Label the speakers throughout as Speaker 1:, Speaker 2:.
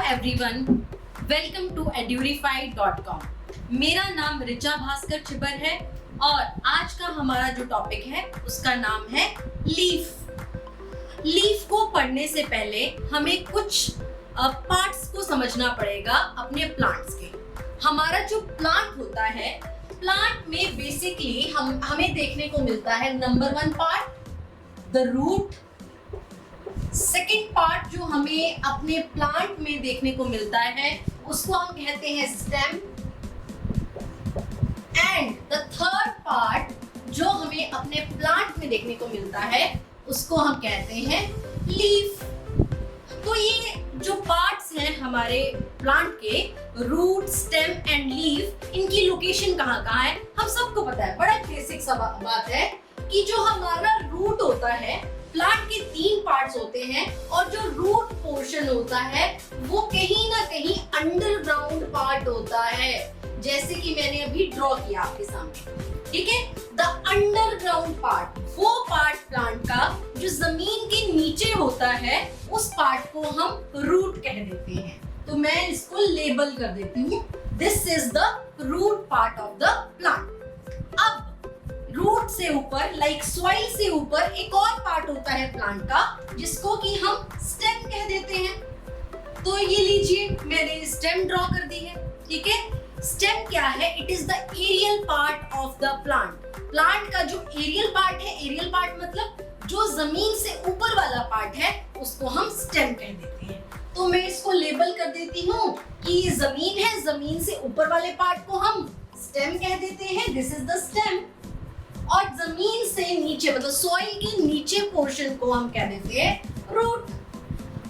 Speaker 1: everyone, welcome to edurify.com। मेरा नाम ऋचा भास्कर चिबर है और आज का हमारा जो टॉपिक है उसका नाम है लीफ। लीफ को पढ़ने से पहले हमें कुछ पार्ट्स को समझना पड़ेगा अपने प्लांट्स के। हमारा जो प्लांट होता है, प्लांट में बेसिकली हमें देखने को मिलता है number 1 part the root. Second part जो हमें अपने प्लांट में देखने को मिलता है उसको हम कहते हैं stem. And the third part जो हमें अपने प्लांट में देखने को मिलता है उसको हम कहते हैं लीफ। तो ये जो पार्ट्स हैं हमारे प्लांट के, रूट, स्टेम एंड लीफ, इनकी लोकेशन कहाँ कहाँ है हम सबको पता है। बड़ा बेसिक सा बात है कि जो हमारा रूट होता है, प्लांट के 3 पार्ट्स होते हैं और जो रूट पोर्शन होता है वो कहीं ना कहीं अंडरग्राउंड पार्ट होता है, जैसे कि मैंने अभी ड्रॉ किया आपके सामने। ठीक है, द अंडरग्राउंड पार्ट, वो पार्ट प्लांट का जो जमीन के नीचे होता है, उस पार्ट को हम रूट कह देते हैं। तो मैं इसको लेबल कर देती हूँ, this is the root part of the plant. अब रूट से ऊपर, लाइक सॉइल से ऊपर, एक और पार्ट होता है प्लांट का जिसको कि हम स्टेम कह देते हैं। तो ये लीजिए, मैंने स्टेम ड्रॉ कर दी है। ठीक है, स्टेम क्या है? It is the aerial part of the plant. Plant का जो एरियल पार्ट है, एरियल पार्ट मतलब जो जमीन से ऊपर वाला पार्ट है, उसको हम स्टेम कह देते हैं। तो मैं इसको लेबल कर देती हूँ कि ये जमीन है, जमीन से ऊपर वाले पार्ट को हम स्टेम कह देते हैं, दिस इज द स्टेम। और जमीन से नीचे मतलब सॉइल के नीचे पोर्शन को हम कह देते हैं रूट।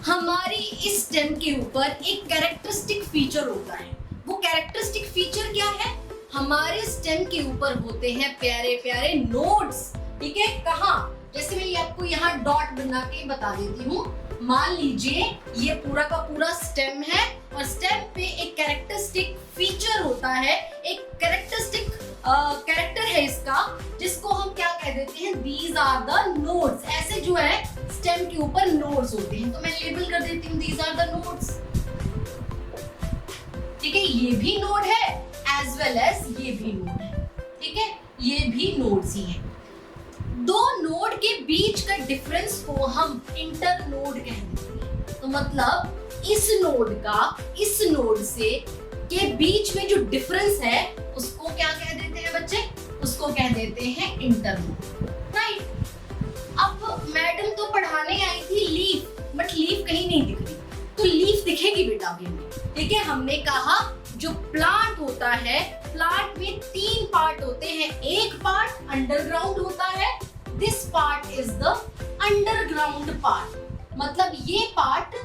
Speaker 1: हमारी इस स्टेम के ऊपर एक कैरेक्टरिस्टिक फीचर होता है। वो कैरेक्टरिस्टिक फीचर क्या है? हमारे स्टेम के ऊपर होते हैं प्यारे प्यारे नोड्स। ठीक है, कहाँ? जैसे मैं आपको यहाँ डॉट बना के बता देती हूँ। मान लीजिए ये पूरा का पूरा स्टेम है और स्टेम पे एक कैरेक्टरिस्टिक फीचर होता है, एक कैरेक्टरिस्टिक कैरेक्टर है इसका, जिसको हम क्या कह देते हैं? These are the nodes. ऐसे जो है स्टेम के ऊपर नोड्स होते हैं, तो मैं लेबल कर देती हूँ दीज आर द नोड्स। ठीक है, ये भी नोड है एज वेल एज ये भी नोड है। ठीक है, ये भी नोड्स ही है। दो नोड के बीच का डिफरेंस को हम इंटर नोड कह देते हैं। तो मतलब इस नोड का इस नोड से के बीच में जो डिफरेंस है उसको क्या कह देते हैं बच्चे? उसको कह देते हैं इंटर नोड, राइट। अब मैडम तो पढ़ाने आई थी लीफ, बट लीफ कहीं नहीं दिख रही। तो लीफ दिखेगी बेटा अभी हमें। ठीक है, हमने कहा जो प्लांट होता है, प्लांट में 3 पार्ट होते हैं। एक पार्ट अंडरग्राउंड होता है, this part is the underground part. मतलब ये पार्ट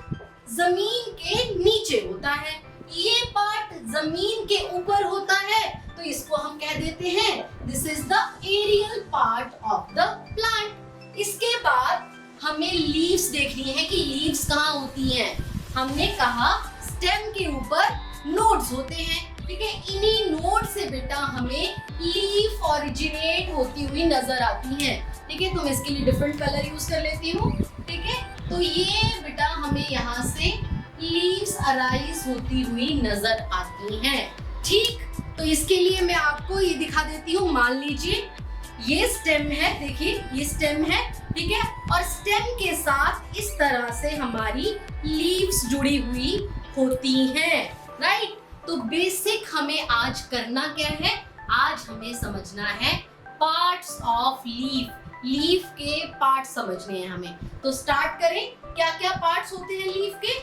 Speaker 1: जमीन के नीचे होता है, ये पार्ट जमीन के ऊपर होता है, तो इसको हम कह देते हैं this is the aerial part of the plant. इसके बाद हमें लीव्स देखनी है कि लीव्स कहाँ होती हैं। हमने कहा स्टेम के ऊपर नोड्स होते हैं। ठीक है, इन्हीं नोड से बेटा हमें लीफ ओरिजिनेट होती हुई नजर आती हैं। ठीक है, तो मैं इसके लिए डिफरेंट कलर यूज कर लेती हूँ। ठीक है, तो ये बेटा हमें यहाँ से लीव्स अराइज होती हुई नजर आती हैं। ठीक, तो इसके लिए मैं आपको ये दिखा देती हूँ। मान लीजिए ये स्टेम है, देखिए ये स्टेम है। ठीक है, और स्टेम के साथ इस तरह से हमारी लीव्स जुड़ी हुई होती हैं, राइट। तो बेसिक हमें आज करना क्या है? आज हमें समझना है पार्ट्स ऑफ लीफ। लीफ के पार्ट्स समझने हैं हमें। तो स्टार्ट करें, क्या क्या पार्ट्स होते हैं लीफ के?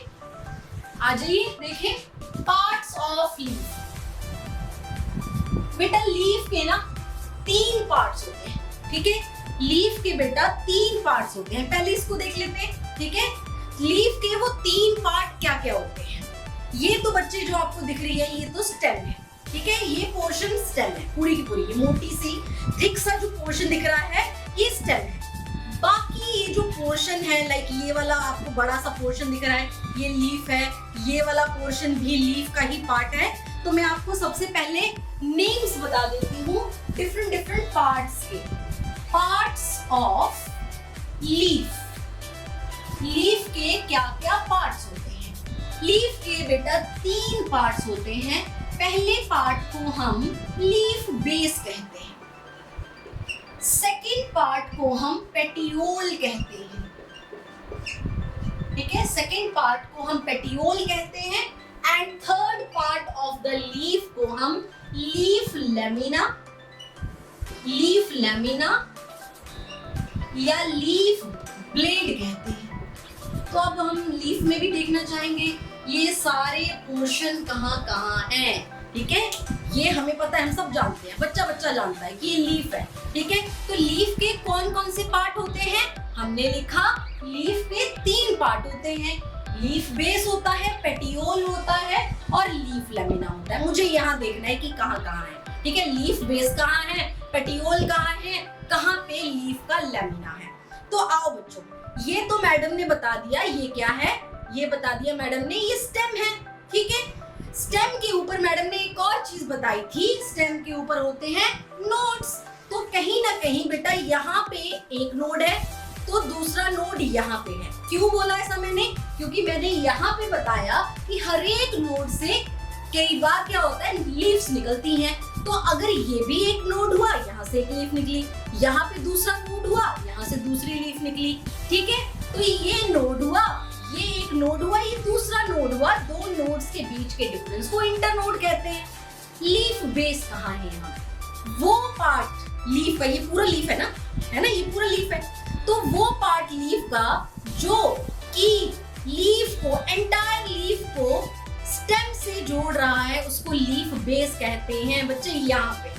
Speaker 1: आ जाइए, देखें पार्ट्स ऑफ लीफ। बेटा लीफ के ना 3 पार्ट्स होते हैं। ठीक है, लीफ के बेटा 3 पार्ट्स होते हैं। पहले इसको देख लेते हैं। ठीक है, लीफ के वो 3 पार्ट क्या क्या होते हैं? ये तो बच्चे जो आपको दिख रही है, ये तो स्टेम है। ठीक है, ये पोर्शन स्टेम है पूरी की पूरी। ये मोटी सी थिक सा जो पोर्शन दिख रहा है ये स्टेम है। बाकी ये जो पोर्शन है, लाइक ये वाला आपको बड़ा सा पोर्शन दिख रहा है, ये लीफ है। ये वाला पोर्शन भी लीफ का ही पार्ट है। तो मैं आपको सबसे पहले नेम्स बता देती हूँ डिफरेंट डिफरेंट पार्ट्स के। Parts of leaf. लीफ के क्या क्या पार्ट्स होते हैं? लीफ के बेटा 3 पार्ट्स होते हैं। पहले पार्ट को हम लीफ बेस कहते हैं, सेकेंड पार्ट को हम पेटियोल कहते हैं, ठीक है, सेकेंड पार्ट को हम पेटियोल कहते हैं, and third part of the leaf को हम लीफ लेमिना या लीफ ब्लेड कहते हैं। तो अब हम लीफ में भी देखना चाहेंगे ये सारे पोर्शन कहाँ हैं, ठीक है। ये हमें पता है, हम सब जानते हैं, बच्चा जानता है कि ये लीफ है, ठीक है। तो लीफ के कौन कौन से पार्ट होते हैं, हमने लिखा लीफ के 3 पार्ट होते हैं। लीफ बेस होता है, पेटियोल होता है और लीफ लेमिना होता है। मुझे यहाँ देखना है कि कहाँ है, ठीक है। लीफ बेस कहाँ है, पेटियोल कहाँ है, कहाँ पे लीफ का लेमिना है। तो आओ बच्चों, ये तो मैडम ने बता दिया ये क्या है, ये बता दिया मैडम ने, ये स्टेम है, ठीक है। स्टेम के ऊपर मैडम ने एक और चीज बताई थी, स्टेम के ऊपर होते हैं नोड्स। तो कहीं ना कहीं बेटा यहाँ पे एक नोड है तो दूसरा नोड यहाँ पे है। क्यों बोला ऐसा मैंने, क्योंकि मैंने यहाँ पे बताया कि हर एक नोड से कई बार क्या होता है, लीव्स निकलती हैं। तो अगर ये भी एक नोड हुआ, यहाँ से एक लीफ निकली, यहाँ पे दूसरा नोड हुआ, यहाँ से दूसरी लीफ निकली, ठीक है। तो ये नोड हुआ, ये एक नोड हुआ, ये दूसरा नोड हुआ, 2 नोड्स के बीच के डिफरेंस को इंटरनोड कहते हैं। लीफ बेस कहाँ है, यहाँ वो पार्ट लीफ है, ये पूरा लीफ है ना, ये पूरा लीफ है। तो वो पार्ट लीफ का जो कि लीफ को, एंटायर लीफ को स्टेम से जोड़ रहा है, उसको लीफ बेस कहते हैं। बच्चे यहाँ पे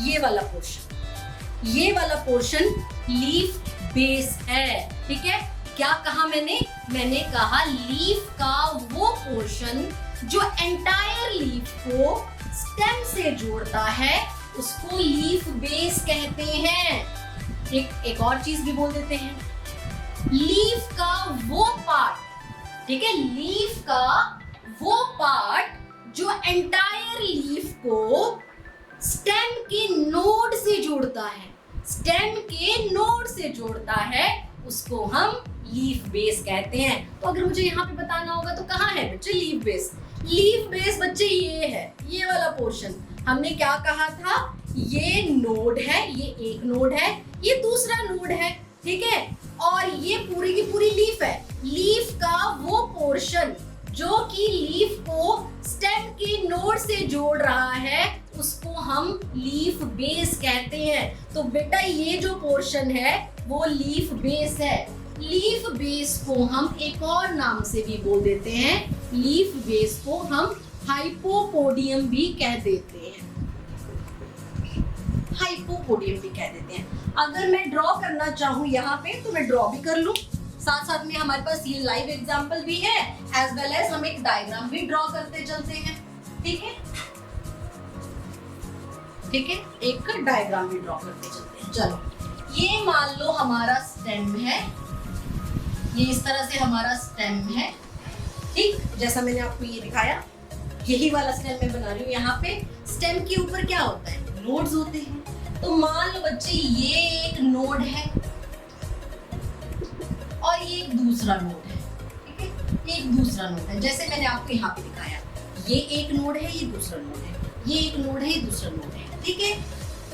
Speaker 1: ये वाला पोर्शन लीफ बेस है, ठीक है। क्या कहा मैंने कहा लीफ का वो पोर्शन जो एंटायर लीफ को स्टेम से जोड़ता है, उसको लीफ बेस कहते हैं। एक और चीज भी बोल देते हैं, लीफ का वो पार्ट, ठीक है, लीफ का वो पार्ट जो एंटायर लीफ को स्टेम के नोड से जोड़ता है, उसको हम लीफ बेस कहते हैं। तो अगर मुझे यहाँ पे बताना होगा तो कहाँ है बच्चे लीफ बेस बच्चे ये है, ये वाला पोर्शन। हमने क्या कहा था, ये नोड है, ये एक नोड है, ये दूसरा नोड है, ठीक है। और ये पूरी की पूरी लीफ है। लीफ का वो पोर्शन जो कि लीफ को स्टेम के नोड से जोड़ रहा है, उसको हम लीफ बेस कहते हैं। तो बेटा ये जो पोर्शन है वो लीफ बेस है। लीफ बेस को हम एक और नाम से भी बोल देते हैं, लीफ बेस को हम हाइपोपोडियम भी कह देते हैं, अगर मैं ड्रॉ करना चाहूँ यहाँ पे तो मैं ड्रॉ भी कर लूँ, साथ में हमारे पास ये लाइव एग्जांपल भी है, एज वेल एज हम एक डायग्राम भी ड्रॉ करते चलते हैं, ठीक है, एक डायग्राम भी ड्रॉ करते चलते हैं। चलो, ये मान लो हमारा स्टेम है, ये इस तरह से हमारा स्टेम है, ठीक, जैसा मैंने आपको ये दिखाया, यही वाला स्टेम मैं बना रही हूँ। यहाँ पे स्टेम के ऊपर क्या होता है, नोड्स होते हैं। तो मान लो बच्चे ये एक नोड है और ये एक दूसरा नोड है, ठीक है, ये एक दूसरा नोड है, जैसे मैंने आपको यहाँ पे दिखाया, ये एक नोड है, ये दूसरा नोड है, ये एक नोड है, ये दूसरा नोड है, ठीक है।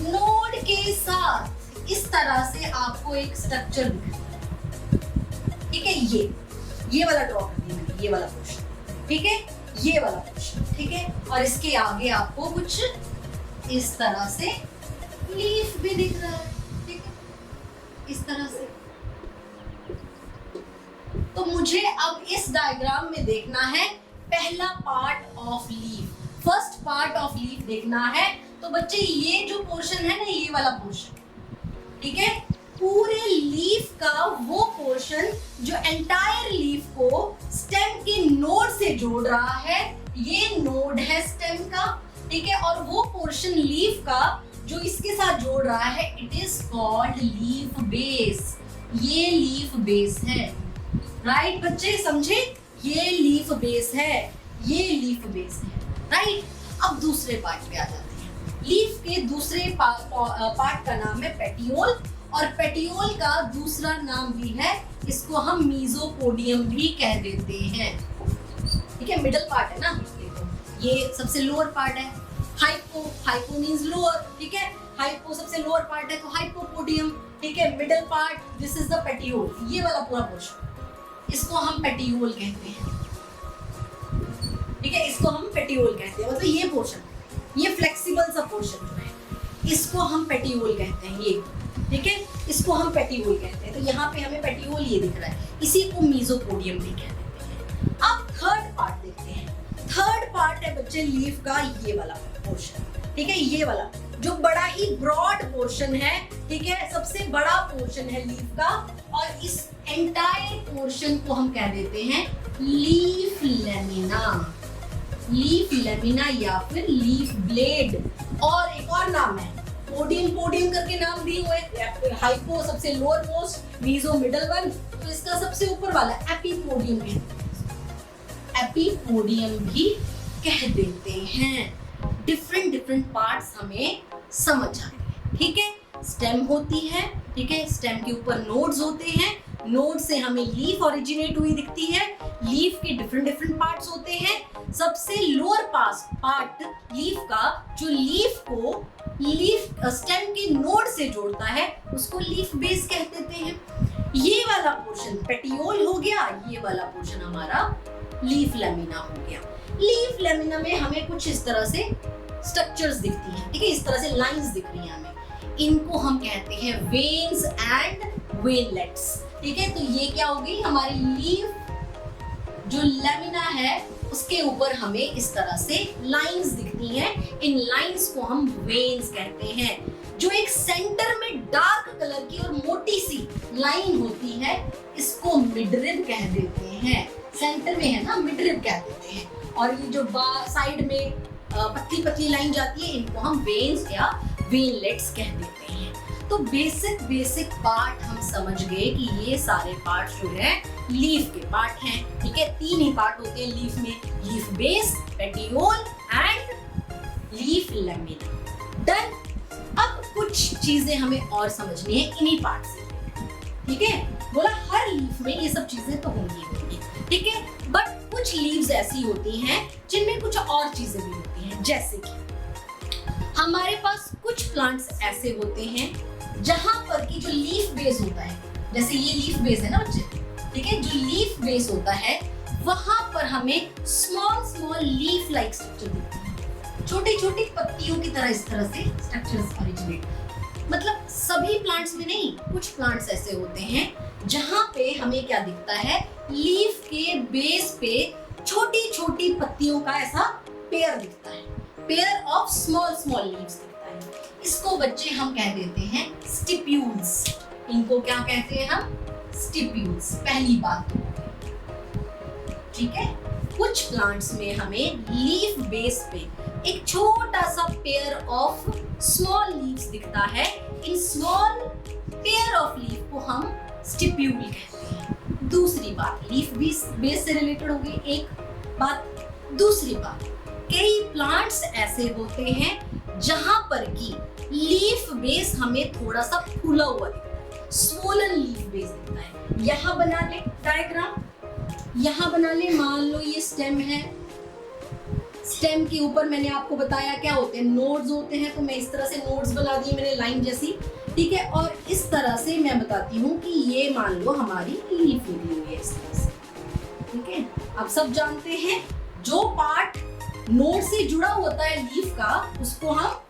Speaker 1: नोड के साथ इस तरह से आपको एक स्ट्रक्चर दिखेगा, ठीक है, ये वाला ड्रॉ कर दिया मैंने, ये वाला पोर्शन, ठीक है, ये वाला पोर्शन, ठीक है। और इसके आगे आपको कुछ इस तरह से लीफ भी दिख रहा है, ठीक है, इस तरह से। तो मुझे अब इस डायग्राम में देखना है पहला part of leaf, first part of leaf देखना है। तो बच्चे ये जो पोर्शन है ना, ये वाला पोर्शन, ठीक है, पूरे लीफ का वो पोर्शन जो एंटायर लीफ को स्टेम के नोड से जोड़ रहा है, ये नोड है स्टेम का, ठीक है। और वो पोर्शन लीफ का जो इसके साथ जोड़ रहा है, it is called leaf base, ये लीफ बेस है, राइट बच्चे, समझे, ये लीफ बेस है, ये लीफ बेस है, राइट। अब दूसरे पार्ट पे आ जाते हैं। लीफ के दूसरे पार्ट का नाम है पेटियोल, और पेटियोल का दूसरा नाम भी है, इसको हम मीजोपोडियम भी कह देते हैं। ठीक है, मिडल पार्ट है ना, देखो ये सबसे लोअर पार्ट है। हाइपो मींस लोअर, ठीक है, हाइपो सबसे लोअर पार्ट है तो हाइपोपोडियम, ठीक है। Middle part, this is the petiole, ये वाला पूरा पोर्शन, इसको हम पेटियोल कहते हैं, ठीक है, इसको हम पेटियोल कहते हैं। मतलब ये पोर्शन, ये फ्लेक्सिबल सा पोर्शन जो है, इसको हम पेटियोल कहते हैं, ये, ठीक है, इसको हम पेटियोल कहते हैं। तो यहाँ पे हमें पेटियोल ये दिख रहा है, इसी को मीजोपोडियम भी कह देते हैं। अब थर्ड पार्ट देखते हैं। थर्ड पार्ट है बच्चे लीफ का ये वाला पोर्शन, ठीक है, ये वाला जो बड़ा ही ब्रॉड पोर्शन है, ठीक है, सबसे बड़ा पोर्शन है लीफ का, और इस एंटायर पोर्शन को हम कह देते हैं लीफ लेमिना, लीफ लेमिना या फिर लीफ ब्लेड। और एक और नाम है, पोडियम करके नाम दिए हुए, हाइपो सबसे lower most, meso middle one, तो इसका सबसे ऊपर वाला एपिपोडियम कहते हैं, एपिपोडियम भी कह देते हैं। डिफरेंट पार्ट्स हमें समझ आ गए, ठीक है। स्टेम होती है, ठीक है, स्टेम के ऊपर नोड्स होते हैं, नोड से हमें लीफ ओरिजिनेट हुई दिखती है, लीफ के डिफरेंट पार्ट्स होते हैं। सबसे लोअर पार्ट लीफ का जो लीफ को लीफ स्टेम के नोड से जोड़ता है उसको लीफ बेस कह देते हैं। ये वाला पोर्शन पेटियोल हो गया, ये वाला पोर्शन हमारा लीफ लेमिना हो गया। लीफ लेमिना में हमें कुछ इस तरह से स्ट्रक्चर्स दिखती हैं, ठीक है, इस तरह से लाइंस दिख रही हैं हमें, इनको हम कहते हैं वेन्स एंड वेनलेट्स, ठीक है। तो ये क्या हो गई, हमारी लीफ जो लेमिना है उसके ऊपर हमें इस तरह से लाइंस दिखती हैं, इन लाइंस को हम वेन्स कहते हैं। जो एक सेंटर में डार्क कलर की और मोटी सी लाइन होती है इसको मिडरिब कह देते हैं, सेंटर में है ना, मिडरिब कह देते हैं। और ये जो साइड में पतली लाइन जाती है इनको हम वेन्स या वेनलेट्स कह देते हैं। तो बेसिक पार्ट हम समझ गए कि ये सारे पार्ट जो है लीफ के पार्ट हैं, ठीक है। 3 ही पार्ट होते हैं लीफ में, leaf base, petiole and leaf lamina. Done. अब कुछ चीजें हमें और समझनी है इन्हीं पार्ट से, ठीक है। बोला हर लीफ में ये सब चीजें तो होंगी, ठीक है, बट कुछ लीव्स ऐसी होती हैं जिनमें कुछ और चीजें भी होती हैं। जैसे कि हमारे पास कुछ प्लांट्स ऐसे होते हैं जहां पर की जो लीफ बेस होता है, जैसे ये लीफ बेस है ना बच्चे, ठीक है, जो लीफ बेस होता है वहां पर हमें स्मॉल लीफ लाइक स्ट्रक्चर दिखती है, छोटी पत्तियों की तरह इस तरह से स्ट्रक्चर्स ओरिजिनेट। मतलब सभी प्लांट्स में नहीं, कुछ प्लांट्स ऐसे होते हैं जहां पे हमें क्या दिखता है, लीफ के बेस पे छोटी पत्तियों का ऐसा पेयर दिखता है, पेयर ऑफ स्मॉल लीव्स दिखता है। इसको बच्चे हम कह देते हैं स्टिप्यूल्स। इनको क्या कहते हैं हम, स्टिप्यूल्स। पहली बात, ठीक है, कुछ प्लांट्स में हमें लीफ बेस पे एक छोटा सा पेयर ऑफ स्मॉल लीव्स दिखता है। In small pair of leaf को हम स्टिप्यूल कहते हैं। दूसरी बात, लीफ बेस से रिलेटेड हो गई एक बात। दूसरी बात, कई प्लांट्स ऐसे होते हैं जहां पर की लीफ बेस हमें थोड़ा सा फूला हुआ दिखता है, स्वोलन लीफ बेस दिखता है। यहाँ बना ले डायग्राम, यहाँ बना ले, मान लो ये स्टेम है, स्टेम के ऊपर मैंने आपको बताया क्या होते हैं, नोड्स होते हैं, तो मैं इस तरह से नोड्स बना दिए मैंने लाइन जैसी, ठीक है। और इस तरह से मैं बताती हूँ कि ये मान लो हमारी लीफ निकली हुई है इस तरह से, ठीक है। आप सब जानते हैं जो पार्ट नोड से जुड़ा होता है लीफ का उसको हम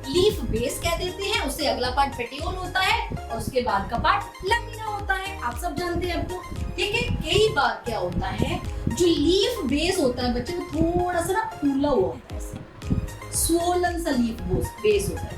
Speaker 1: लीफ बेस कह देते हैं, उससे अगला पार्ट पेटियोल होता है और उसके बाद का पार्ट लेमिना होता है, आप सब जानते हैं अब तो, ठीक है। कई बार क्या होता है, जो लीफ बेस होता है बच्चे वो थोड़ा सा ना फूला हुआ होता है, स्वोलन सा लीफ बेस होता है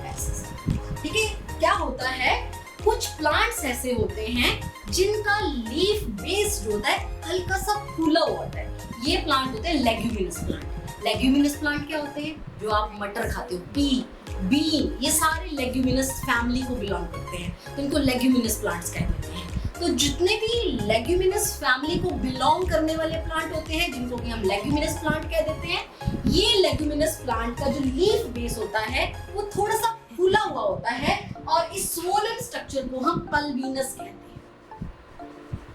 Speaker 1: ऐसा, ठीक है। क्या होता है, कुछ प्लांट्स ऐसे होते हैं जिनका लीफ बेस जो होता है हल्का सा फूला हुआ होता है। ये प्लांट होते हैं लेग्यूमिनस प्लांट। लेग्यूमिनस प्लांट क्या होते हैं, जो आप मटर खाते हो, पी, बीन, ये सारे लेग्यूमिनस फैमिली को बिलोंग करते हैं, तो इनको लेग्यूमिनस प्लांट्स कहते हैं। तो जितने भी लेग्यूमिनस फैमिली को बिलोंग करने वाले प्लांट होते हैं जिनको कि हम लेग्यूमिनस प्लांट कह देते हैं, ये लेग्यूमिनस प्लांट का जो लीफ बेस होता है वो थोड़ा सा फूला हुआ होता है और इस स्वोलन स्ट्रक्चर को हम पल्वीनस कहते हैं,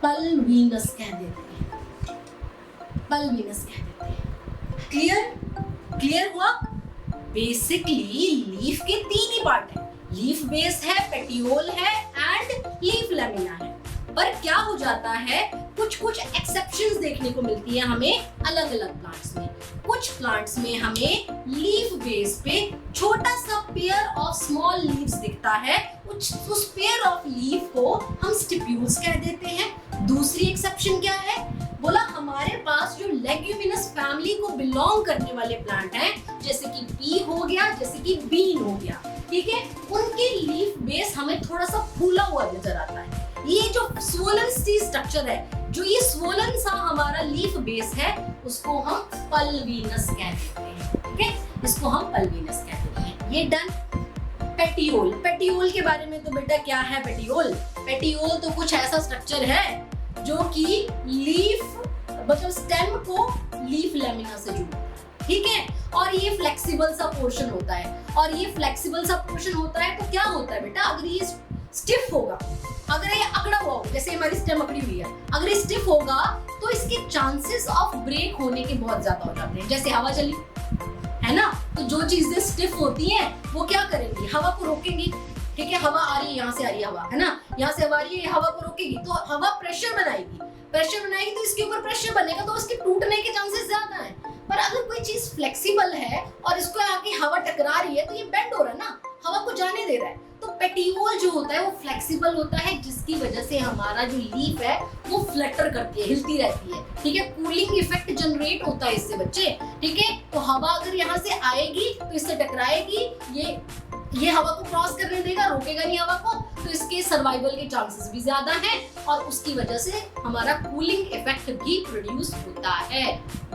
Speaker 1: पल्वीनस कह देते हैं। पल्विनस कह देते हैं। क्लियर हुआ? बेसिकली लीफ के 3 ही पार्ट है, लीफ बेस है, पेटियोल है एंड लीफ लैमिना है। पर क्या हो जाता है, कुछ एक्सेप्शंस देखने को मिलती है हमें अलग अलग प्लांट्स में। कुछ प्लांट्स में हमें लीफ बेस पे छोटा सा पेयर ऑफ स्मॉल लीव्स दिखता है, उस पेयर ऑफ लीफ को हम स्टिप्यूल्स कह देते हैं। दूसरी एक्सेप्शन क्या है, बोला हमारे पास जो लेग्यूमिनस फैमिली को बिलोंग करने वाले प्लांट हैं, जैसे कि पी हो गया, जैसे कि बीन हो गया, ठीक है, उनके लीफ बेस हमें थोड़ा सा फूला हुआ नजर आता है। ये जो स्वोलन सी स्ट्रक्चर है, जो ये स्वोलन सा हमारा लीफ बेस है, उसको हम पल्विनस कह देते हैं। ठीक है, इसको हम पल्विनस कह देते हैं। ये डन। पेटियोल के बारे में तो बेटा क्या है पेटियोल तो कुछ ऐसा स्ट्रक्चर है जो कि लीफ मतलब स्टेम को लीफ लैमिना से जोड़ता है। ठीक है, और ये फ्लेक्सिबल सा पोर्शन होता है, और ये फ्लेक्सिबल सा पोर्शन होता है तो क्या होता है बेटा, अगर ये स्टिफ होगा, अगर ये अकड़ा हुआ हो, जैसे हमारी स्टेम अकड़ी हुई है, अगर ये स्टिफ होगा तो इसके चांसेस ऑफ ब्रेक होने के बहुत ज्यादा हो जाते हैं। जैसे हवा चली है ना, तो जो चीजें स्टिफ होती हैं वो क्या करेंगी, हवा को रोकेंगी। ठीक है, हवा आ रही है, यहाँ से आ रही है हवा, है ना, यहाँ से हवा आ रही है, हवा को रोकेगी तो हवा प्रेशर बनाएगी तो इसके ऊपर प्रेशर बनेगा तो उसके टूटने के चांसेस ज्यादा हैं। पर अगर कोई चीज फ्लेक्सिबल है और इसको आगे हवा टकरा रही है तो ये बेंड हो रहा है ना, हवा को जाने दे रहा है। तो पेटियोल जो होता है वो फ्लेक्सिबल होता है, जिसकी वजह से हमारा जो लीफ है वो फ्लटर करती है, हिलती रहती है। ठीक है, कूलिंग इफेक्ट जनरेट होता है इससे बच्चे। ठीक है, तो हवा अगर यहाँ से आएगी तो इससे टकराएगी, ये हवा को क्रॉस करने देगा, रोकेगा नहीं हवा को, तो इसके सर्वाइवल के चांसेस भी ज्यादा हैं और उसकी वजह से हमारा कूलिंग इफेक्ट भी प्रोड्यूस होता है।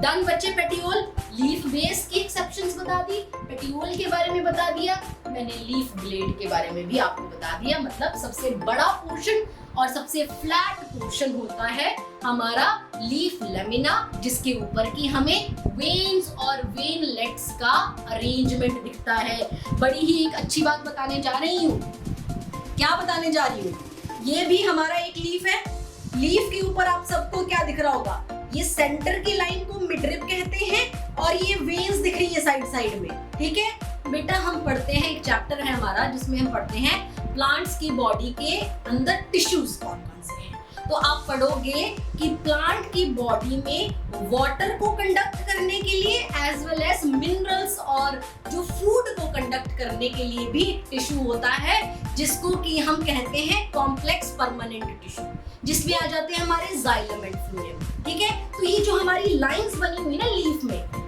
Speaker 1: डन बच्चे, पेटियोल। लीफ बेस की एक्सेप्शंस बता दी, पेटियोल के बारे में बता दिया, मैंने लीफ ब्लेड के बारे में भी आपको बता दिया। मतलब सबसे बड़ा पोर्शन और सबसे फ्लैट पोर्शन होता है हमारा लीफ लैमिना, जिसके ऊपर की हमें वेन्स और वेनलेट्स का अरेंजमेंट दिखता है। बड़ी ही एक अच्छी बात बताने जा रही हूँ। क्या बताने जा रही हूँ, ये भी हमारा एक लीफ है। लीफ के ऊपर आप सबको क्या दिख रहा होगा, ये सेंटर की लाइन को मिडरिब कहते हैं और ये वेन्स दिख रही है साइड में। ठीक है बेटा, हम पढ़ते हैं, एक चैप्टर है हमारा जिसमें हम पढ़ते हैं प्लांट्स की बॉडी के अंदर टिश्यूज कौन कौन से हैं। तो आप पढ़ोगे कि प्लांट की बॉडी में वाटर को कंडक्ट करने के लिए एज वेल एज मिनरल्स और जो फूड को कंडक्ट करने के लिए भी टिश्यू होता है, जिसको कि हम कहते हैं कॉम्प्लेक्स परमानेंट टिश्यू, जिसमें आ जाते हैं हमारे जाइलम एंड फ्लोएम। ठीक है, तो ये जो हमारी लाइंस बनी हुई ना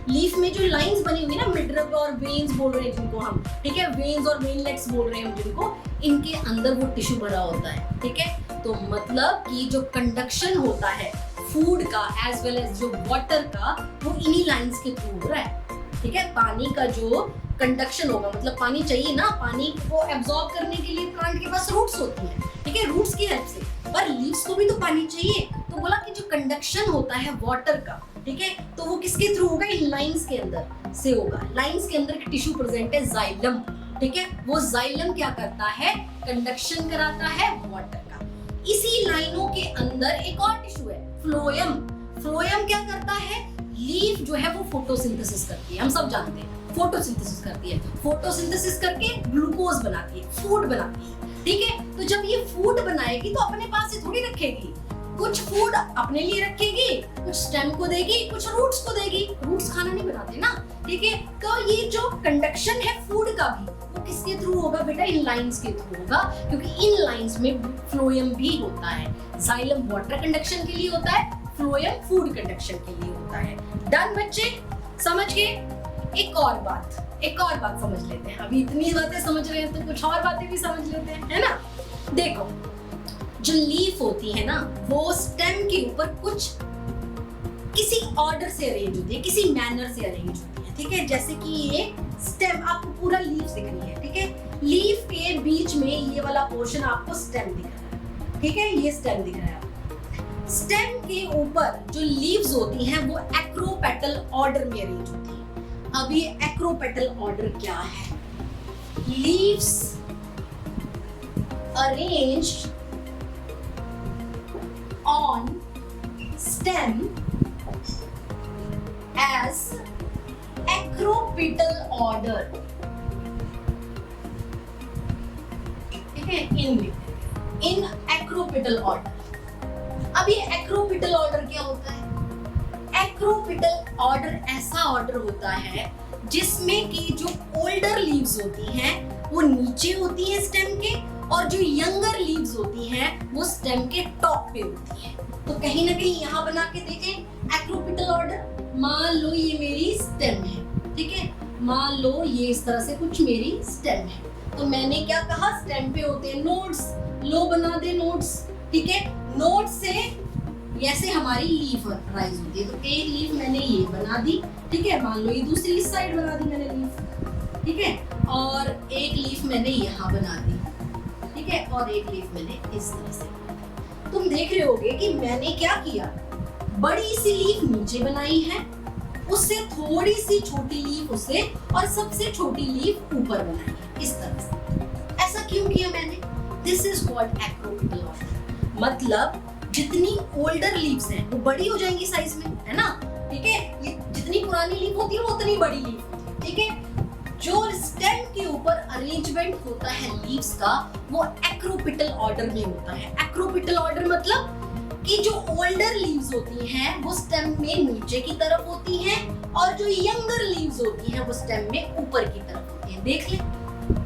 Speaker 1: लीफ में जो लाइंस बनी हुई ना, मिडरिब और वेन्स बोल रहे हैं जिनको हम, ठीक है, वेन्स और वेनलेट्स बोल रहे हैं जिनको, इनके अंदर वो टिश्यू भरा होता है। ठीक है, तो मतलब कि जो कंडक्शन होता है फूड का एज वेल एज जो वाटर का, वो इन्हीं लाइंस के थ्रू हो रहा है। ठीक है, पानी का जो कंडक्शन होगा, मतलब पानी चाहिए ना, पानी को एब्जॉर्ब करने के लिए प्लांट के पास रूट्स होती हैं। ठीक है, रूट्स की हेल्प से, पर लीव्स को भी तो पानी चाहिए। तो बोला कि जो कंडक्शन होता है वाटर का, ठीक है, तो वो किसके थ्रू होगा, इन लाइंस के अंदर से होगा। लाइंस के अंदर की टिश्यू प्रेजेंट है जाइलम। ठीक है, वो जाइलम क्या करता है, कंडक्शन कराता है वाटर का। इसी लाइनों के अंदर एक और टिश्यू है फ्लोएम। फ्लोएम क्या करता है, लीफ जो है वो फोटोसिंथेसिस करती है, हम सब जानते हैं फोटोसिंथेसिस करती है, फोटोसिंथेसिस करके ग्लूकोज बनाती है, फूड बनाती है। ठीक है, तो जब ये फूड बनाएगी तो अपने पास ही थोड़ी रखेगी, कुछ फूड अपने लिए रखेगी, कुछ स्टेम को देगी, कुछ रूट्स को देगी। रूट्स खाना नहीं बनाते ना। ठीक है, तो ये जो कंडक्शन है फूड का भी, वो किसके थ्रू होगा बेटा, इन लाइंस के थ्रू होगा, क्योंकि इन लाइंस में फ्लोएम भी होता है। जाइलम वाटर कंडक्शन के लिए होता है, फ्लोएम फूड कंडक्शन के लिए होता है। डन बच्चे, समझ गए। एक और बात समझ लेते हैं। अभी इतनी बातें समझ रहे हैं तो कुछ और बातें भी समझ लेते हैं, है ना। देखो, जो लीफ होती है ना, वो स्टेम के ऊपर कुछ किसी ऑर्डर से अरेंज होती है, किसी मैनर से अरेंज होती है। ठीक है, जैसे कि ये स्टेम आपको पूरा लीफ दिख रही है। ठीक है, लीफ के बीच में ये वाला पोर्शन आपको स्टेम दिख रहा है। ठीक है, ये स्टेम दिख रहा है। स्टेम के ऊपर जो लीव्स होती हैं वो एक्रोपेटल ऑर्डर में अरेंज होती है। अब ये एक्रोपेटल ऑर्डर क्या है, leaves arranged on stem as acropetal order. ठीक है, इन acropetal order. अब ये acropetal order क्या होता है? Acropetal order ऐसा ऑर्डर होता है जिसमें कि जो ओल्डर लीव्स होती हैं वो नीचे होती हैं स्टेम के, और जो यंगर लीव्स होती हैं वो स्टेम के टॉप पे होती हैं। तो कहीं ना कहीं यहाँ बना के देखें एक्रोपिटल ऑर्डर। मान लो ये मेरी स्टेम है, ठीक है, मान लो ये इस तरह से कुछ मेरी स्टेम है, तो मैंने क्या कहा, स्टेम पे होते हैं नोड्स, लो बना दे नोड्स, ठीक है, नोड से ऐसे हमारी लीफ राइज होती है। तो एक लीफ मैंने ये बना दी, ठीक है, मान लो ये दूसरी इस साइड बना दी मैंने लीफ, ठीक है, और एक लीफ मैंने यहाँ बना दी, ठीक है, और एक लीफ मैंने इस तरह से। तुम देख रहे होगे कि मैंने क्या किया, बड़ी सी लीफ नीचे बनाई है, उससे थोड़ी सी छोटी लीफ उससे, और सबसे छोटी लीफ ऊपर बनाई है इस तरह से। ऐसा क्यों किया मैंने? This is called acropetal order. मतलब जितनी ओल्डर लीव्स हैं वो बड़ी हो जाएंगी साइज में, है ना, ठीक है, ये जितनी पुरानी लीफ होती है वो उतनी बड़ी लीफ होती है, ठीक है। जो स्टेम के ऊपर अरेंजमेंट होता है लीव्स का वो एक्रोपिटल ऑर्डर में होता है। एक्रोपिटल ऑर्डर मतलब कि जो ओल्डर लीव्स होती हैं वो स्टेम में नीचे की तरफ होती हैं, और जो यंगर लीव्स होती हैं वो स्टेम में ऊपर की तरफ होती हैं। देख ले,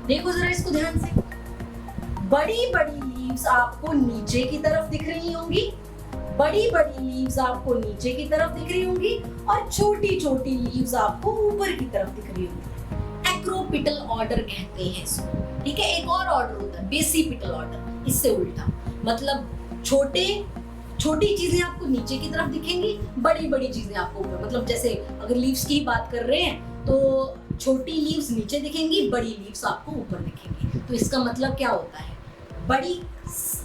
Speaker 1: देखो जरा इसको ध्यान से, बड़ी बड़ी लीव्स आपको नीचे की तरफ दिख रही होंगी, बड़ी बड़ी लीव्स आपको नीचे की तरफ दिख रही होंगी, और छोटी छोटी लीव्स आपको ऊपर की तरफ दिख रही होंगी। एक्रोपिटल ऑर्डर कहते हैं इसको, ठीक है। एक और ऑर्डर होता है बेसिपिटल ऑर्डर, इससे उल्टा, मतलब छोटी चीजें आपको नीचे की तरफ दिखेंगी, बड़ी बड़ी चीजें आपको ऊपर। मतलब जैसे अगर लीव्स की बात कर रहे हैं तो छोटी लीव्स नीचे दिखेंगी, बड़ी लीव्स आपको ऊपर दिखेंगी। तो इसका मतलब क्या होता है, बड़ी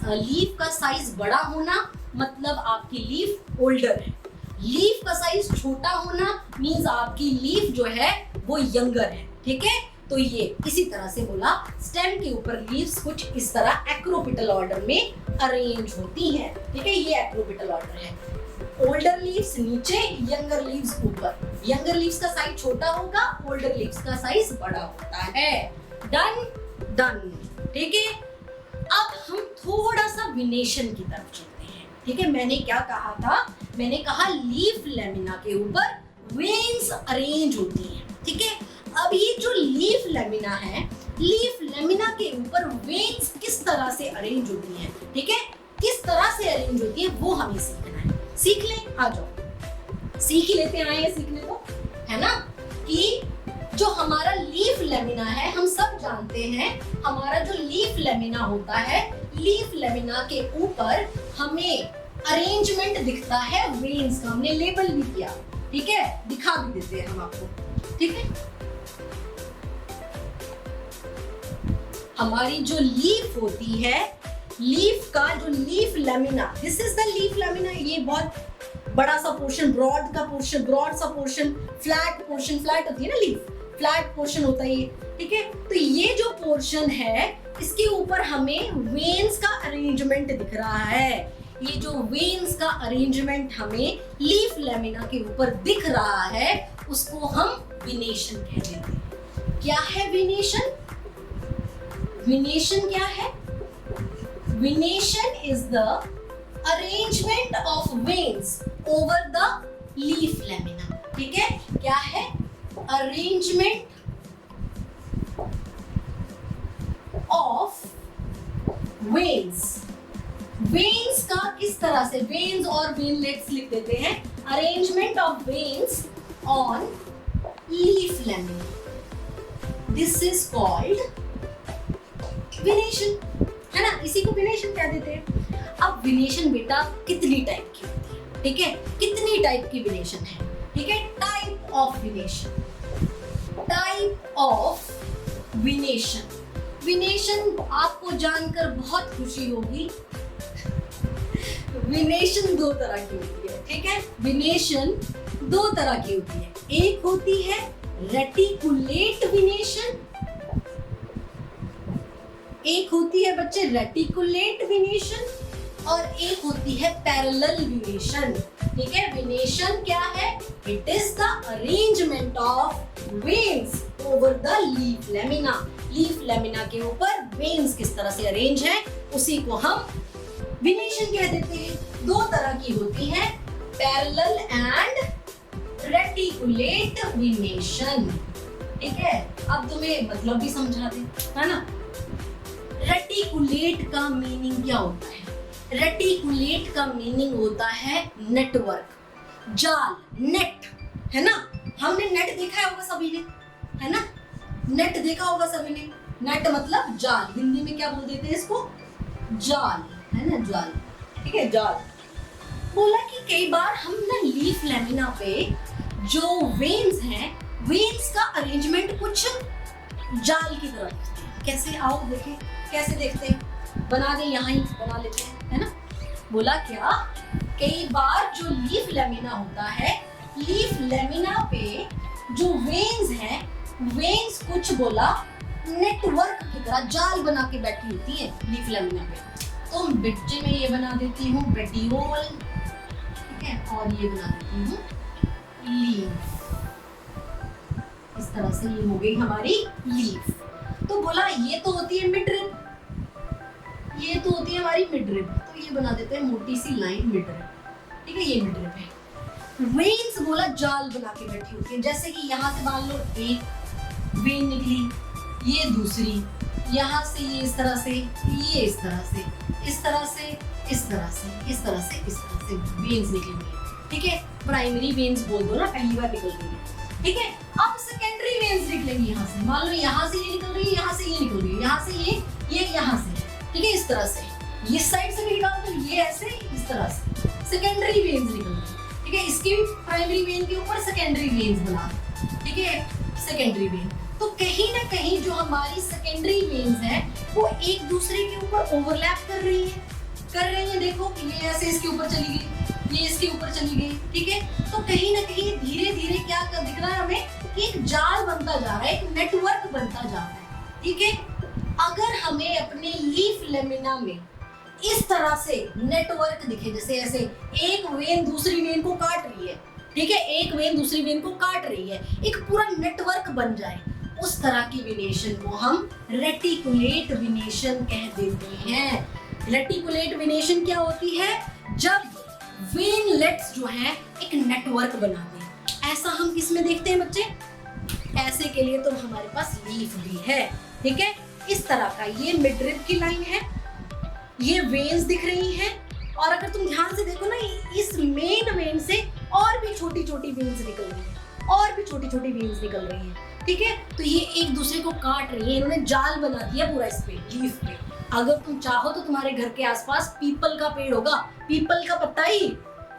Speaker 1: लीफ का साइज बड़ा होना मतलब आपकी लीफ ओल्डर है, लीफ का साइज छोटा होना मींस आपकी लीफ जो है वो यंगर है, ठीक है। तो ये इसी तरह से बोला, स्टेम के ऊपर लीव्स कुछ इस तरह एक्रोपिटल ऑर्डर में अरेंज होती हैं, ठीक है। ये एक्रोपिटल ऑर्डर है। ओल्डर लीव्स नीचे, यंगर लीव्स ऊपर। यंगर लीव्स का साइज छोटा होगा, ओल्डर लीव्स का साइज बड़ा होता है। डन डन, ठीक है। अब हम थोड़ा सा विनेशन की तरफ चलते हैं, ठीक है। मैंने क्या कहा था, मैंने कहा लीफ लेमिना के ऊपर वेन्स अरेंज होती हैं, ठीक है। अब ये जो लीफ लेमिना है, लीफ लेमिना के ऊपर वेन्स किस तरह से अरेंज होती हैं, ठीक है, किस तरह से अरेंज होती है वो हमें सीखना है। सीख लें, आ जाओ सीख ही लेते, आए सीखने तो, है ना। कि जो हमारा लीफ लेमिना है, हम सब जानते हैं हमारा जो लीफ लेमिना होता है, लीफ लेमिना के ऊपर हमें अरेंजमेंट दिखता है वेन्स का, हमने लेबल भी किया, ठीक है, दिखा भी देते हैं हम आपको, ठीक है। हमारी जो लीफ होती है, लीफ का जो leaf lamina, this is the leaf lamina. ये बहुत बड़ा सा पोर्शन, ब्रॉड का पोर्शन, ब्रॉड सा पोर्शन, फ्लैट पोर्शन, फ्लैट होती है ना लीफ, फ्लैट पोर्शन होता है ये, ठीक है। तो ये जो पोर्शन है इसके ऊपर हमें वेन्स का अरेंजमेंट दिख रहा है। ये जो वेन्स का अरेंजमेंट हमें लीफ लेमिना के ऊपर दिख रहा है उसको हम विनेशन कहते हैं। क्या है विनेशन? विनेशन क्या है? विनेशन is the arrangement of veins over the leaf lamina, ठीक है। क्या है? Arrangement of veins. वेन्स का किस तरह से, वेन्स और वेनलेट्स लिख देते हैं, arrangement of veins on leaf lamina, this is called विनेशन, है ना। इसी को विनेशन कह देते हैं। अब विनेशन बेटा कितनी टाइप की होती है, ठीक है, कितनी टाइप की विनेशन है, ठीक है। Type of विनेशन, type of विनेशन। विनेशन आपको जानकर बहुत खुशी होगी, विनेशन दो तरह की होती है, ठीक है। विनेशन दो तरह की होती है, एक होती है रेटिकुलेट विनेशन, एक होती है बच्चे रेटिकुलेट विनेशन, और एक होती है पैरेलल वेनेशन। ठीक है, वेनेशन क्या है? It is the arrangement of veins over the leaf lamina. Leaf lamina के ऊपर वेन्स किस तरह से अरेंज है उसी को हम वेनेशन कह देते हैं। दो तरह की होती है, पैरेलल एंड रेटिकुलेट वेनेशन। ठीक है, अब तुम्हें मतलब भी समझा दे, है ना। रेटिकुलेट का मीनिंग क्या होता है? रेटिकुलेट का मीनिंग होता है नेटवर्क, जाल, नेट, है ना। हमने नेट देखा होगा सभी ने, है ना। नेट देखा होगा सभी ने। नेट मतलब जाल, हिंदी में क्या बोल देते हैं इसको? जाल, है ना, जाल। ठीक है, जाल। बोला कि कई बार हम ना लीफ लेमिना पे जो वेन्स हैं, वेन्स का अरेंजमेंट कुछ जाल की तरह दिखते हैं। कैसे? आओ देखें, कैसे देखते हैं। बना दे, यहाँ ही बना लेते हैं, है ना। बोला क्या, कई बार जो लीफ लेमिना होता है, लीफ लेमिना पे जो वेन्स हैं, वेन्स कुछ बोला नेटवर्क की तरह जाल बना के बैठी होती है लीफ लेमिना पे। तो बच्चे में ये बना देती हूँ पेटियोल, ठीक है, और ये बना देती हूँ लीफ। इस तरह से ये हो गई हमारी लीफ। तो बोला ये तो होती है मिडरिब, ये तो होती है हमारी मिडरिब, तो ये बना देते हैं मोटी सी लाइन मिडरिब। ठीक है, ये मिडरिब है। वेन्स बोला जाल बना के बैठी होती है, जैसे कि यहाँ से मान लो एक वेन निकली, ये दूसरी, यहाँ से ये इस तरह से, ये इस तरह से, इस तरह से, इस तरह से, इस तरह से, इस तरह से वेन्स निकलेंगी। ठीक है, प्राइमरी वेन्स बोल दो ना, पहली बार निकल रही है। ठीक है, अब सेकेंडरी वेन्स निकलेंगी यहाँ से। मान लो यहाँ से ये निकल रही है, यहाँ से ये निकल रही है, यहाँ से ये यहाँ से। ठीक है, इस तरह से, ये साइड से भी निकाल दो, ये ऐसे, इस तरह से सेकेंडरी वेन्स निकल रही है। ठीक है, इसके भी प्राइमरी वेन के ऊपर सेकेंडरी वेन्स बना दो। ठीक है, सेकेंडरी वेन। तो कहीं ना कहीं जो हमारी सेकेंडरी वेन्स है वो एक दूसरे के ऊपर ओवरलैप कर रही है। देखो, ये ऐसे इसके ऊपर चली गई, ये इसके ऊपर चली गई। ठीक है, तो कहीं ना कहीं धीरे धीरे क्या दिख रहा है हमें कि एक जाल बनता जा रहा है, एक नेटवर्क बनता जा रहा है। ठीक है, अगर हमें अपने लीफ लेमिना में इस तरह से नेटवर्क दिखे, जैसे ऐसे एक वेन दूसरी वेन को काट रही है, ठीक है, एक वेन दूसरी वेन को काट रही है, एक पूरा नेटवर्क बन जाए, उस तरह की वेनेशन को हम रेटिकुलेट वेनेशन कह देते हैं। रेटिकुलेट वेनेशन क्या होती है? जब वेनलेट्स जो है एक नेटवर्क बनाते हैं। ऐसा हम किस में देखते हैं बच्चे? ऐसे के लिए तो हमारे पास लीफ भी है। ठीक है, इस तरह का ये मिडरिब की लाइन है, ये वेन्स दिख रही हैं, और अगर तुम ध्यान से देखो ना, इस मेन वेन से और भी छोटी छोटी वेन्स निकल रही हैं, और भी छोटी छोटी वेन्स निकल रही हैं। ठीक है, तो ये एक दूसरे को काट रही है, इन्होंने जाल बना दिया पूरा इस पे, लीफ पे। अगर तुम चाहो तो तुम्हारे घर के आसपास पीपल का पेड़ होगा, पीपल का पत्ता ही,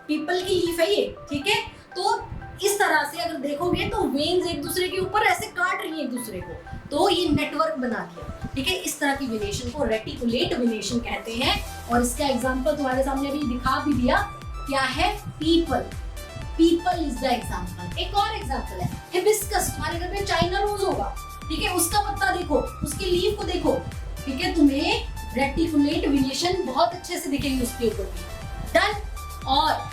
Speaker 1: पीपल की लीफ है ये। ठीक है, तो इस तरह से अगर देखोगे तो वेन्स एक दूसरे के ऊपर ऐसे काट रही है एक दूसरे को, तो ये नेटवर्क बना दिया। ठीक है, इस तरह की वेनेशन को रेटिकुलेट वेनेशन कहते हैं। और इसका एग्जांपल तुम्हारे सामने अभी दिखा भी दिया, क्या है? People. People is the example. एक और एग्जांपल है हिबिस्कस। तुम्हारे घर में चाइना रोज होगा, ठीक है, उसका पत्ता देखो, उसकी लीफ को देखो। ठीक है, तुम्हें रेटिकुलेट वेनेशन बहुत अच्छे से दिखेगी उसके ऊपर। डन। और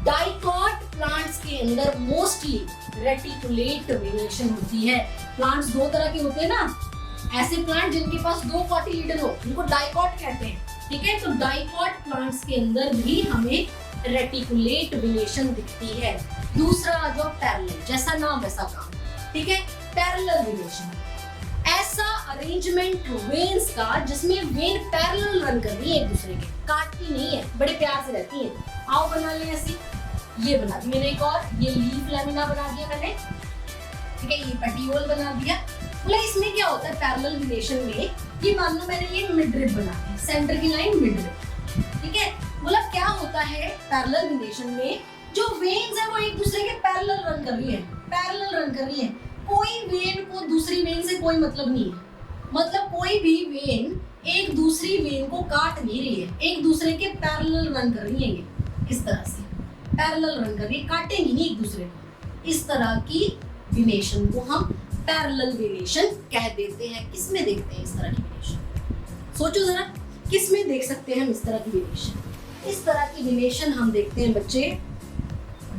Speaker 1: डाइकॉट प्लांट्स के अंदर मोस्टली रेटिकुलेट वेनेशन होती है। प्लांट्स दो तरह के होते हैं ना, ऐसे प्लांट जिनके पास दो कॉटिलीडन हो, इनको डाइकॉट कहते हैं। ठीक है, तो डाइकॉट प्लांट्स के अंदर भी हमें रेटिकुलेट वेनेशन दिखती है। दूसरा जो पैरेलल, जैसा नाम वैसा काम। ठीक है, पैरेलल वेनेशन ऐसा अरेंजमेंट वेन्स का जिसमें वेन पैरेलल रन कर रही है एक दूसरे के, काटती नहीं है, बड़े प्यार से रहती है। आओ बना लें ऐसी, ये बना दी मैंने एक और, ये लीफ लेमिना बना दिया मैंने। ठीक है, ये पेटियोल बना दिया। बोला इसमें क्या होता है पैरेलल वेनेशन में, ये मान लो मैंने ये मिडरिब बना दी, सेंटर की लाइन मिडरिब। ठीक है, बोला क्या होता है पैरेलल वेनेशन में, जो वेन्स है वो एक दूसरे के पैरेलल रन कर रही है, पैरेलल रन कर रही है। कोई वेन को दूसरी वेन से कोई मतलब नहीं है, मतलब कोई भी वेन एक दूसरी वेन को काट नहीं रही है, एक दूसरे के पैरेलल रन कर रही है। ये इस तरह से पैरेलल रन कर रही है, काटेंगी नहीं एक दूसरे को। इस तरह की वेनेशन को हम पैरेलल वेनेशन कह देते हैं। किसमें देखते हैं इस तरह की वेनेशन? सोचो जरा, किस में देख सकते हैं हम इस तरह की वेरिएशन? इस तरह की वेरिएशन हम देखते हैं बच्चे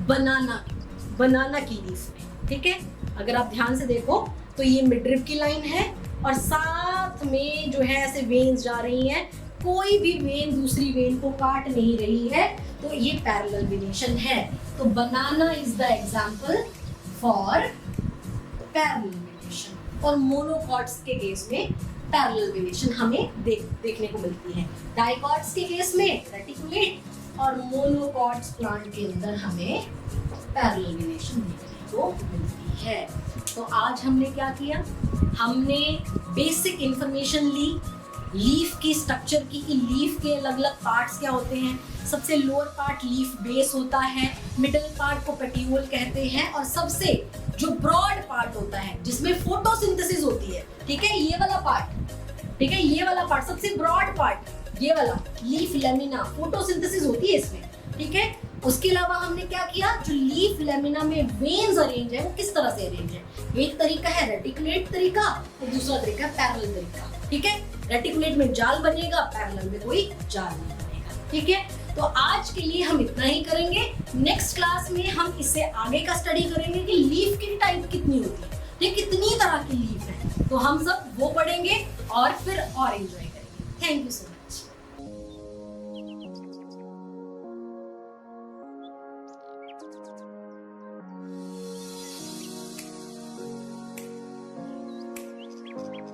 Speaker 1: बनाना की लीफ में, ठीक है। अगर आप ध्यान से देखो तो ये मिडरिब की लाइन है और साथ में जो है ऐसे वेन्स जा रही हैं, कोई भी वेन दूसरी वेन को काट नहीं रही है, तो ये पैरेलल वेरिएशन है। तो banana is the example for parallel variation. और मोनोकॉट्स के केस में पैरेलल वेरिएशन हमें देखने को मिलती है। डाइकॉट्स के केस में रेटिकुलेट और मोनोकॉट्स प्लांट के अंदर हमें पैरेलल वेरिएशन देखने को मिलती है। तो आज हमने क्या किया? हमने बेसिक इंफॉर्मेशन ली लीफ की स्ट्रक्चर की, कि लीफ के अलग अलग पार्ट्स क्या होते हैं। सबसे लोअर पार्ट लीफ बेस होता है, मिडिल पार्ट को पेटियोल कहते हैं, और सबसे जो ब्रॉड पार्ट होता है जिसमें फोटोसिंथेसिस होती है, ठीक है, ये वाला पार्ट, ठीक है, ये वाला पार्ट सबसे ब्रॉड पार्ट, ये वाला लीफ लेमिना, फोटोसिंथेसिस होती है इसमें, ठीक है। उसके अलावा हमने क्या किया, जो लीफ लेमिना में वेन्स अरेंज है वो किस तरह से अरेंज है। एक तरीका है रेटिकुलेट तरीका और दूसरा तरीका पैरेलल तरीका, ठीक है। रेटिकुलेट में जाल बनेगा, पैरेलल में कोई जाल नहीं बनेगा, ठीक है। तो आज के लिए हम इतना ही करेंगे। नेक्स्ट क्लास में हम इससे आगे का स्टडी करेंगे कि लीफ की टाइप कितनी होती है, ठीक, कितनी तरह की लीफ है, तो हम सब वो पढ़ेंगे और फिर और एंजॉय करेंगे। Thank you so much.